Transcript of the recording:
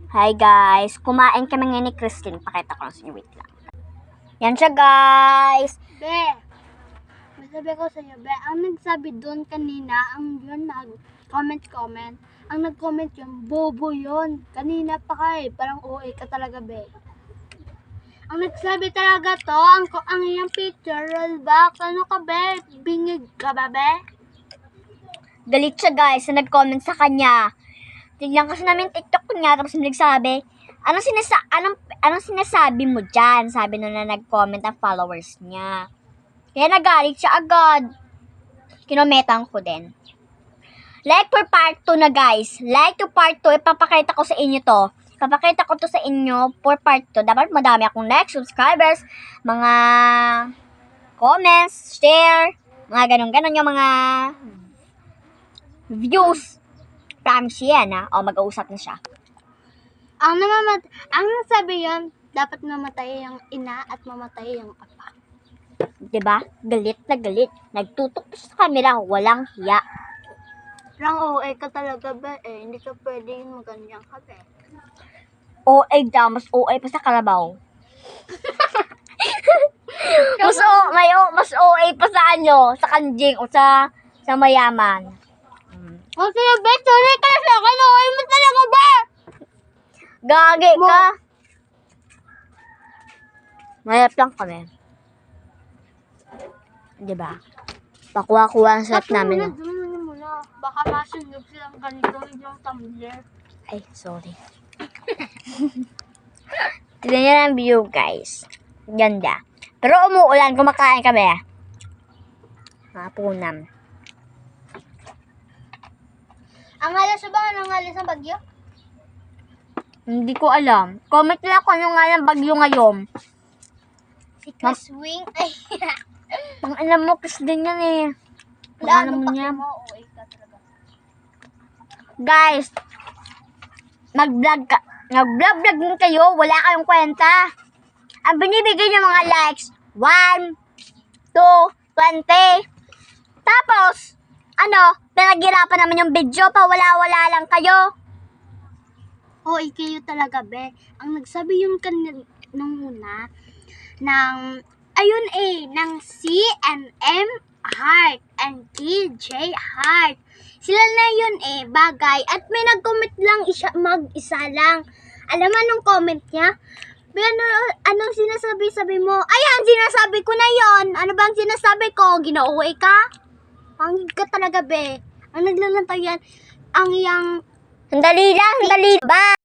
Hi guys, kumain kami ngayon ni Christine. Pakita ko lang sa inyo, wait lang. Yan siya guys. Be, masabi ko sa iyo, Be, ang nagsabi doon kanina, ang yun nag-comment, ang nag-comment yun, bobo yun. Kanina pa ka parang OA ka talaga, Be. Ang nagsabi talaga to, ang iyang picture, rollback, ano ka, Be? Bingig ka ba, Be? Galit siya guys na nag-comment sa kanya. Tignan kasi namin TikTok niya, tapos nagsabi, anong sinasabi mo dyan? Sabi nung na nag-comment ang followers niya. Kaya nagalit siya agad. Kinometan ko din. Like for part 2 na guys. Like to part 2, ipapakita ko sa inyo to. Ipapakita ko to sa inyo for part 2. Dapat madami akong likes, subscribers, mga comments, share, mga ganun-ganun yung mga views. Promise yan ha. O, mag-uusap na siya. Ang nagsabi yun, dapat mamatay yung ina at mamatay yung apa. Diba? Galit na galit. Nagtutok sa camera, walang hiya. Parang OA ka talaga, Be, hindi ka pwede yung maganyan ka, Be. OA daw, mas OA pa sa kalabaw. mas OA pa sa sa kanjing o sa mayaman. O sige, Be, sorry ka na sa akin, OA mo talaga, Be! Gagi ka! Mayap lang kami. Diba? Pakuha-kuha ang sarap namin. Dumanan mo na. Baka masunog silang ganito yung tumbler. Ay, sorry. Tignan nyo ang view, guys. Ganda. Pero umuulan, kumakain kami. Mapunam. Ang alas ba? Anong alas ng bagyo? Hindi ko alam. Comment lang kung ano nga ng bagyo ngayon. Si Kaswing. Ay, Pang alam mo, kasi din yan eh. Pang alam mo niya. OA ka talaga. Guys, mag-vlog din kayo, wala kayong kwenta. Ang binibigay niyo mga likes, 1, 2, 20. Tapos, pinaghirapan naman yung video, wala lang kayo. OA kayo talaga, Be. Ang nagsabi yung kanina nung una, ng CNM Heart and TJ Heart. Sila na yun bagay. At may nag-comment lang mag-isa lang. Alam mo anong comment niya? Anong sinasabi mo? Ayan, sinasabi ko na yon. Ano bang sinasabi ko? Ginauwi ka? Pangig ka talaga, Be. Ang naglalantay yan, ang iyang... Sandali lang, sandali. Bye!